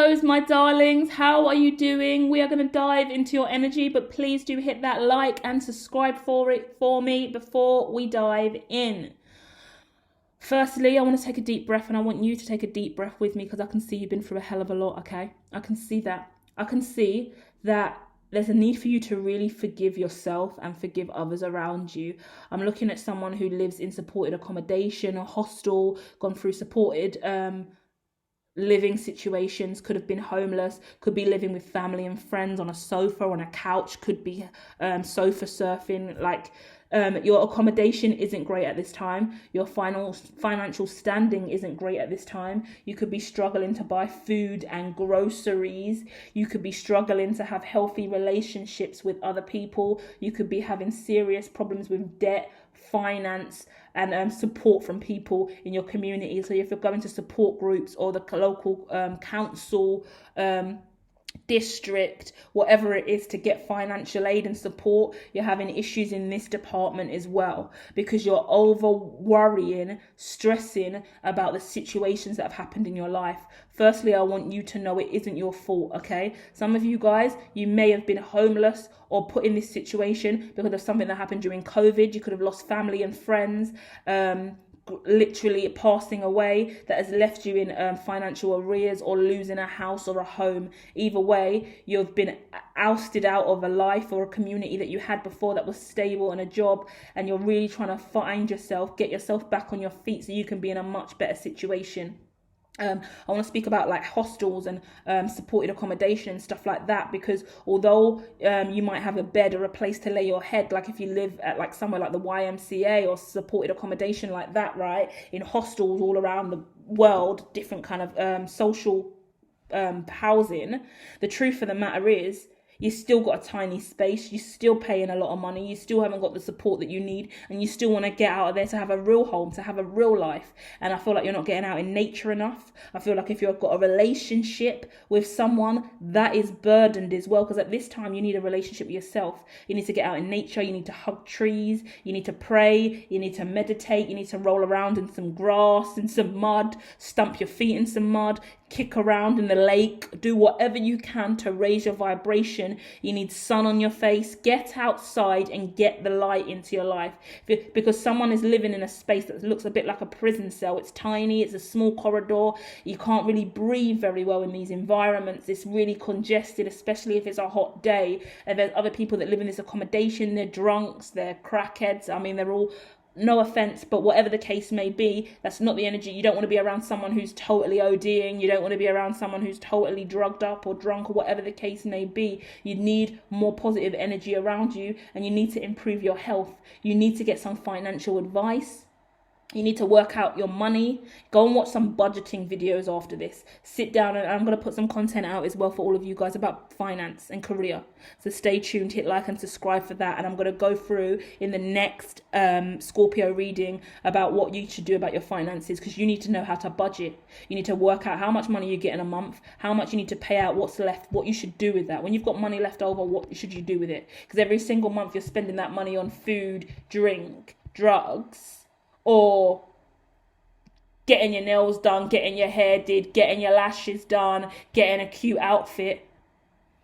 Scorpios, my darlings, how are you doing? We are going to dive into your energy, but please do hit that like and subscribe for me before we dive in. Firstly, I want to take a deep breath, and I want you to take a deep breath with me, because I can see you've been through a hell of a lot, okay? I can see that. I can see that there's a need for you to really forgive yourself and forgive others around you. I'm looking at someone who lives in supported accommodation, a hostel, gone through supported living situations, could have been homeless, could be living with family and friends on a sofa, on a couch, could be sofa surfing. Your accommodation isn't great at this time. Your financial standing isn't great at this time. You could be struggling to buy food and groceries. You could be struggling to have healthy relationships with other people. You could be having serious problems with debt, finance, and support from people in your community. So if you're going to support groups or the local council, district, whatever it is, to get financial aid and support, you're having issues in this department as well, because you're over worrying, stressing about the situations that have happened in your life. Firstly, I want you to know it isn't your fault, okay? Some of you guys, you may have been homeless or put in this situation because of something that happened during COVID. You could have lost family and friends, literally passing away, that has left you in financial arrears, or losing a house or a home. Either way, you've been ousted out of a life or a community that you had before that was stable, and a job, and you're really trying to find yourself, get yourself back on your feet so you can be in a much better situation. I want to speak about like hostels and supported accommodation and stuff like that, because although you might have a bed or a place to lay your head, like if you live at like somewhere like the YMCA or supported accommodation like that, right, in hostels all around the world, different kind of social housing, the truth of the matter is, you still got a tiny space, you're still paying a lot of money, you still haven't got the support that you need, and you still want to get out of there to have a real home, to have a real life. And I feel like you're not getting out in nature enough. I feel like if you've got a relationship with someone, that is burdened as well, because at this time you need a relationship with yourself. You need to get out in nature, you need to hug trees, you need to pray, you need to meditate, you need to roll around in some grass, in some mud, stump your feet in some mud, kick around in the lake, do whatever you can to raise your vibration. You need sun on your face. Get outside and get the light into your life, because someone is living in a space that looks a bit like a prison cell. It's tiny, it's a small corridor, you can't really breathe very well in these environments. It's really congested, especially if it's a hot day, and there's other people that live in this accommodation. They're drunks, they're crackheads, I mean, they're all, no offense, but whatever the case may be, that's not the energy. You don't want to be around someone who's totally ODing. You don't want to be around someone who's totally drugged up or drunk, or whatever the case may be. You need more positive energy around you, and you need to improve your health. You need to get some financial advice. You need to work out your money. Go and watch some budgeting videos after this. Sit down, and I'm going to put some content out as well for all of you guys about finance and career. So stay tuned, hit like and subscribe for that. And I'm going to go through in the next Scorpio reading about what you should do about your finances, because you need to know how to budget. You need to work out how much money you get in a month, how much you need to pay out, what's left, what you should do with that. When you've got money left over, what should you do with it? Because every single month you're spending that money on food, drink, drugs, or getting your nails done, getting your hair did, getting your lashes done, getting a cute outfit.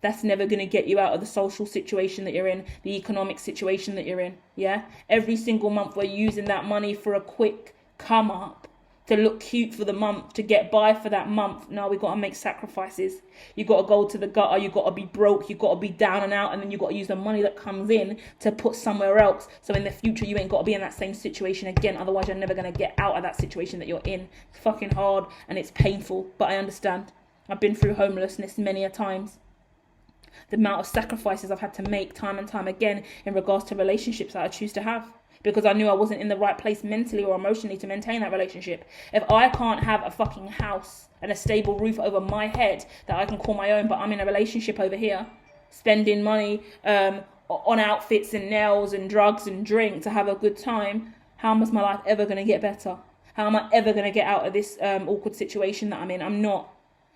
That's never going to get you out of the social situation that you're in, the economic situation that you're in, yeah? Every single month we're using that money for a quick come up, to look cute for the month, to get by for that month. No, we got to make sacrifices. You got to go to the gutter, you got to be broke, you got to be down and out, and then you got to use the money that comes in to put somewhere else, so in the future you ain't got to be in that same situation again. Otherwise you're never going to get out of that situation that you're in. It's fucking hard and it's painful, but I understand. I've been through homelessness many a times. The amount of sacrifices I've had to make time and time again in regards to relationships that I choose to have, because I knew I wasn't in the right place mentally or emotionally to maintain that relationship. If I can't have a fucking house and a stable roof over my head that I can call my own, but I'm in a relationship over here, spending money on outfits and nails and drugs and drink to have a good time, how is my life ever going to get better? How am I ever going to get out of this awkward situation that I'm in? I'm not.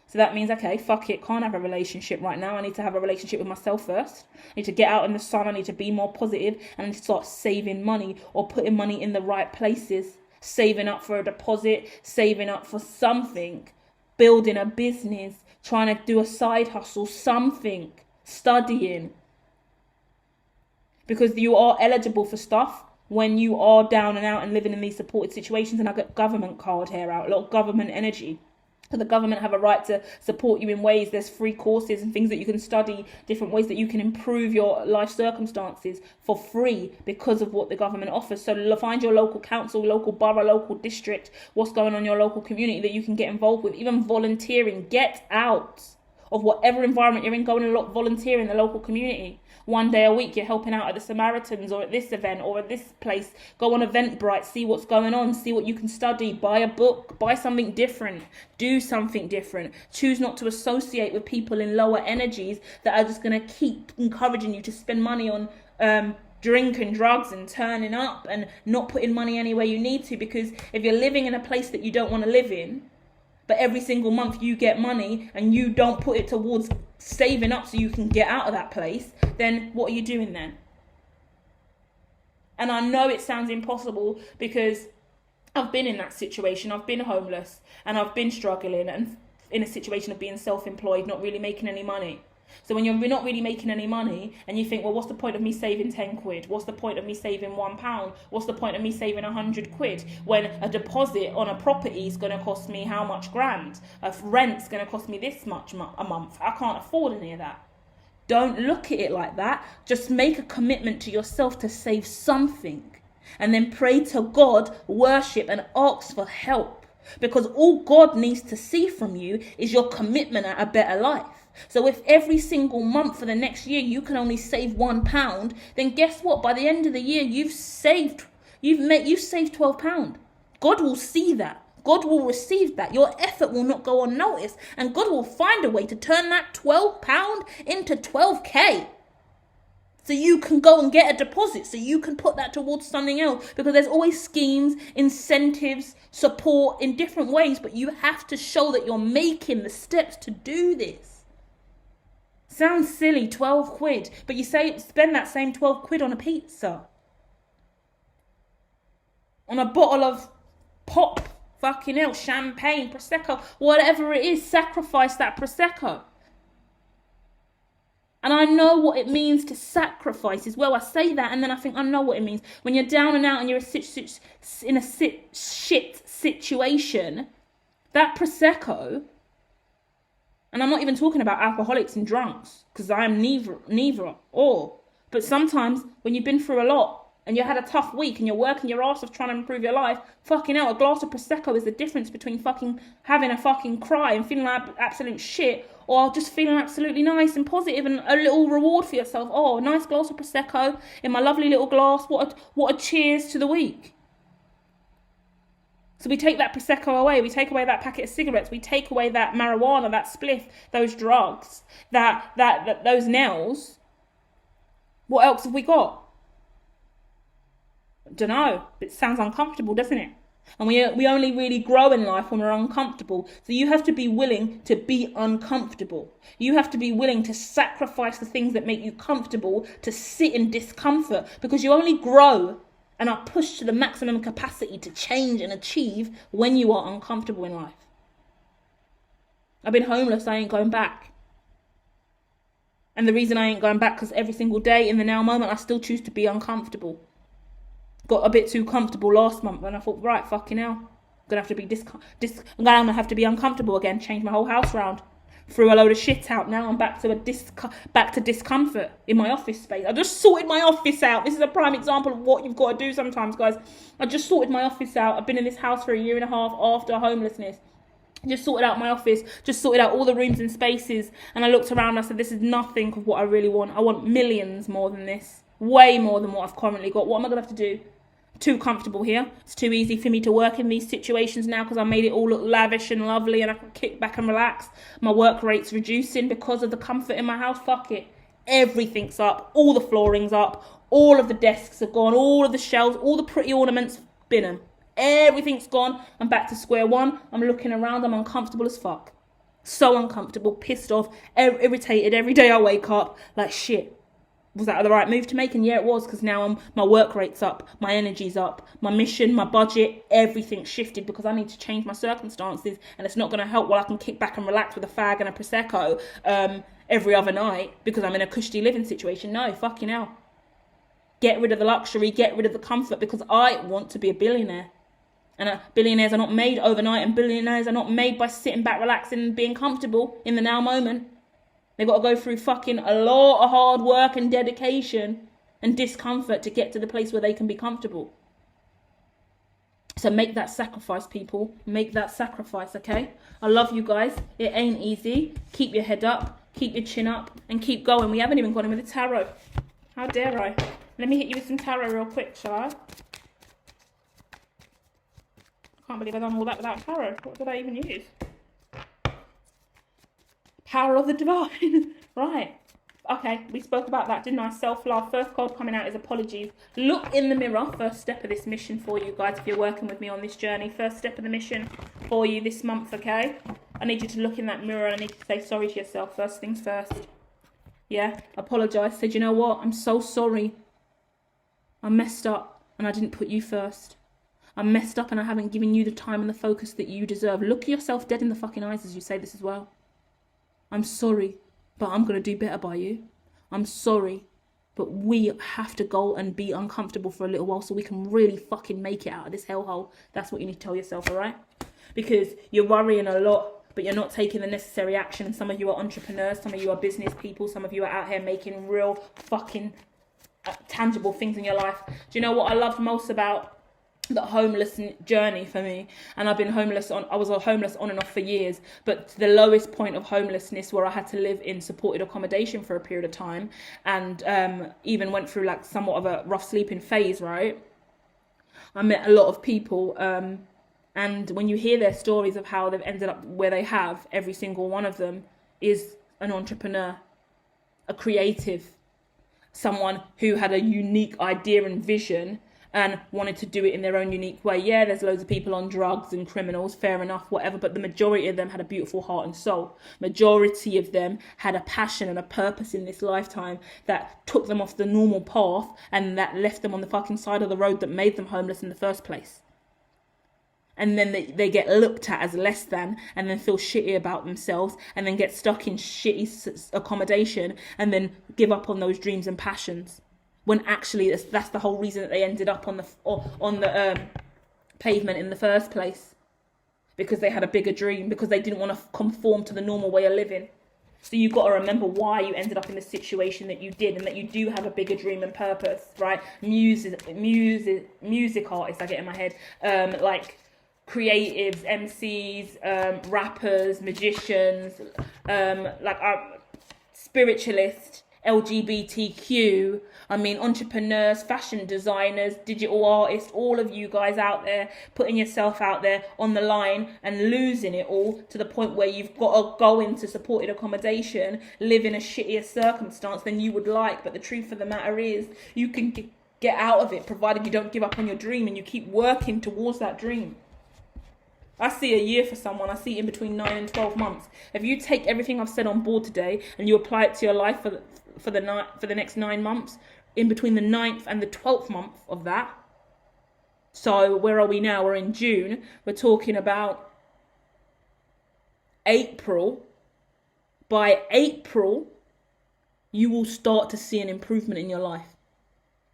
So that means, okay, fuck it, can't have a relationship right now. I need to have a relationship with myself first. I need to get out in the sun. I need to be more positive, and I need to start saving money, or putting money in the right places. Saving up for a deposit, saving up for something, building a business, trying to do a side hustle, something, studying. Because you are eligible for stuff when you are down and out and living in these supported situations. And I got government card here out, a lot of government energy. So the government have a right to support you in ways. There's free courses and things that you can study, different ways that you can improve your life circumstances for free because of what the government offers. So find your local council, local borough, local district, what's going on in your local community that you can get involved with. Even volunteering, get out of whatever environment you're in, go and volunteer in the local community. One day a week, you're helping out at the Samaritans or at this event or at this place. Go on Eventbrite, see what's going on, see what you can study, buy a book, buy something different, do something different. Choose not to associate with people in lower energies that are just going to keep encouraging you to spend money on drink and drugs and turning up and not putting money anywhere you need to. Because if you're living in a place that you don't want to live in, but every single month you get money and you don't put it towards saving up so you can get out of that place, then what are you doing then? And I know it sounds impossible because I've been in that situation. I've been homeless and I've been struggling and in a situation of being self-employed, not really making any money. So when you're not really making any money and you think, well, what's the point of me saving 10 quid? What's the point of me saving £1? What's the point of me saving 100 quid? When a deposit on a property is going to cost me how much grand? A rent's going to cost me this much a month. I can't afford any of that. Don't look at it like that. Just make a commitment to yourself to save something. And then pray to God, worship and ask for help. Because all God needs to see from you is your commitment at a better life. So if every single month for the next year you can only save £1, then guess what? By the end of the year, you've saved £12. God will see that. God will receive that. Your effort will not go unnoticed. And God will find a way to turn that £12 into 12k. So you can go and get a deposit. So you can put that towards something else. Because there's always schemes, incentives, support in different ways. But you have to show that you're making the steps to do this. Sounds silly, 12 quid. But you spend that same 12 quid on a pizza. On a bottle of pop, fucking hell, champagne, Prosecco, whatever it is, sacrifice that Prosecco. And I know what it means to sacrifice as well. I say that and then I think I know what it means. When you're down and out and you're in a shit situation, that Prosecco, and I'm not even talking about alcoholics and drunks, because I am neither or. But sometimes when you've been through a lot and you had a tough week and you're working your ass off trying to improve your life, fucking hell, a glass of Prosecco is the difference between fucking having a fucking cry and feeling like absolute shit, or just feeling absolutely nice and positive and a little reward for yourself. Oh, a nice glass of Prosecco in my lovely little glass. What a cheers to the week. So we take that Prosecco away, we take away that packet of cigarettes, we take away that marijuana, that spliff, those drugs, those nails. What else have we got? Dunno. It sounds uncomfortable, doesn't it? And we only really grow in life when we're uncomfortable. So you have to be willing to be uncomfortable. You have to be willing to sacrifice the things that make you comfortable, to sit in discomfort, because you only grow and are pushed to the maximum capacity to change and achieve when you are uncomfortable in life. I've been homeless, I ain't going back. And the reason I ain't going back, because every single day in the now moment, I still choose to be uncomfortable. Got a bit too comfortable last month and I thought, right, fucking hell. I'm gonna have to be uncomfortable again, change my whole house round. Threw a load of shit out. Now I'm back to discomfort in my office space. I just sorted my office out. This is a prime example of what you've got to do sometimes, guys. I just sorted my office out. I've been in this house for 1.5 years after homelessness. Just sorted out my office, just sorted out all the rooms and spaces. And I looked around and I said, this is nothing of what I really want. I want millions more than this. Way more than what I've currently got. What am I going to have to do? Too comfortable here. It's too easy for me to work in these situations now because I made it all look lavish and lovely and I can kick back and relax. My work rate's reducing because of the comfort in my house. Fuck it. Everything's up. All the flooring's up. All of the desks are gone. All of the shelves, all the pretty ornaments, bin them. Everything's gone. I'm back to square one. I'm looking around. I'm uncomfortable as fuck. So uncomfortable, pissed off, irritated every day I wake up. Like shit. Was that the right move to make? And yeah, it was, because now my work rate's up, my energy's up, my mission, my budget, everything's shifted because I need to change my circumstances, and it's not going to help while I can kick back and relax with a fag and a Prosecco every other night because I'm in a cushy living situation. No, fucking hell. Get rid of the luxury, get rid of the comfort, because I want to be a billionaire. And billionaires are not made overnight, and billionaires are not made by sitting back, relaxing, and being comfortable in the now moment. They've got to go through fucking a lot of hard work and dedication and discomfort to get to the place where they can be comfortable. So make that sacrifice, people. Make that sacrifice, okay? I love you guys. It ain't easy. Keep your head up, keep your chin up, and keep going. We haven't even gone in with the tarot. How dare I? Let me hit you with some tarot real quick, shall I? Can't believe I've done all that without tarot. What did I even use? Power of the divine. Right. Okay, we spoke about that, didn't I? Self-love. First card coming out is apologies. Look in the mirror. First step of this mission for you guys, if you're working with me on this journey. First step of the mission for you this month, okay? I need you to look in that mirror and I need you to say sorry to yourself. First things first. Yeah? Apologise. Said, you know what? I'm so sorry. I messed up and I didn't put you first. I messed up and I haven't given you the time and the focus that you deserve. Look yourself dead in the fucking eyes as you say this as well. I'm sorry, but I'm going to do better by you. I'm sorry, but we have to go and be uncomfortable for a little while so we can really fucking make it out of this hellhole. That's what you need to tell yourself, all right? Because you're worrying a lot, but you're not taking the necessary action. And some of you are entrepreneurs, some of you are business people, some of you are out here making real fucking tangible things in your life. Do you know what I loved most about the homeless journey for me? And I've been homeless I was homeless on and off for years, but the lowest point of homelessness where I had to live in supported accommodation for a period of time, and even went through like somewhat of a rough sleeping phase, right? I met a lot of people, and when you hear their stories of how they've ended up where they have, every single one of them is an entrepreneur, a creative, someone who had a unique idea and vision and wanted to do it in their own unique way. Yeah, there's loads of people on drugs and criminals, fair enough, whatever, but the majority of them had a beautiful heart and soul. Majority of them had a passion and a purpose in this lifetime that took them off the normal path and that left them on the fucking side of the road that made them homeless in the first place. And then they get looked at as less than, and then feel shitty about themselves, and then get stuck in shitty accommodation, and then give up on those dreams and passions. When actually that's the whole reason that they ended up on the pavement in the first place, because they had a bigger dream, because they didn't want to conform to the normal way of living. So you've got to remember why you ended up in the situation that you did, and that you do have a bigger dream and purpose, right? Music artists, I get in my head, like creatives, MCs, rappers, magicians, spiritualists, LGBTQ, entrepreneurs, fashion designers, digital artists, all of you guys out there, putting yourself out there on the line and losing it all to the point where you've got to go into supported accommodation, live in a shittier circumstance than you would like. But the truth of the matter is, you can get out of it, provided you don't give up on your dream and you keep working towards that dream. I see a year for someone. I see in between 9 and 12 months. If you take everything I've said on board today and you apply it to your life for the next 9 months, in between the 9th and the 12th month of that. So where are we now? We're in June. We're talking about April. By April, you will start to see an improvement in your life.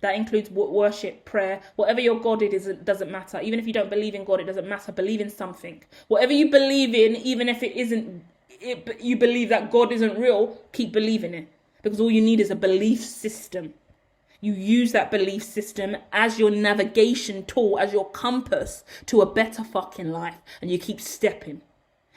That includes worship, prayer, whatever your God is, it doesn't matter. Even if you don't believe in God, it doesn't matter. Believe in something. Whatever you believe in, even if it isn't, you believe that God isn't real, keep believing it. Because all you need is a belief system. You use that belief system as your navigation tool, as your compass to a better fucking life. And you keep stepping.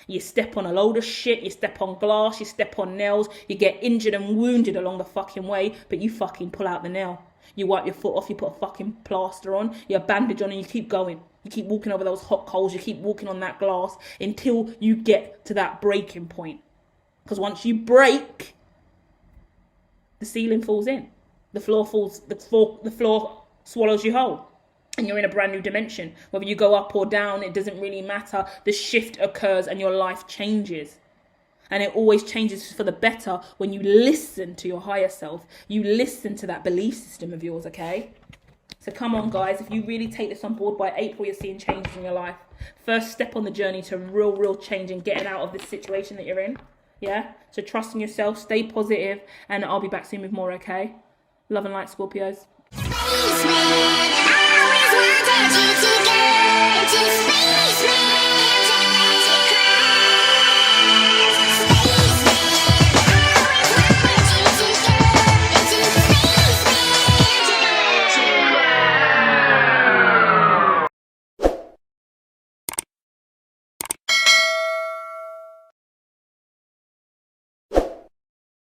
You step on a load of shit, you step on glass, you step on nails, you get injured and wounded along the fucking way, but you fucking pull out the nail. You wipe your foot off, you put a fucking plaster on, you bandage on, and you keep going. You keep walking over those hot coals, you keep walking on that glass until you get to that breaking point. Because once you break, the ceiling falls in. The floor swallows you whole. And you're in a brand new dimension. Whether you go up or down, it doesn't really matter. The shift occurs and your life changes. And it always changes for the better when you listen to your higher self. You listen to that belief system of yours, okay? So come on, guys. If you really take this on board, by April, you're seeing changes in your life. First step on the journey to real change and getting out of this situation that you're in. Yeah? So trust in yourself, stay positive, and I'll be back soon with more, okay? Love and light, Scorpios. Spaceman, I always wanted you to go to spaceman.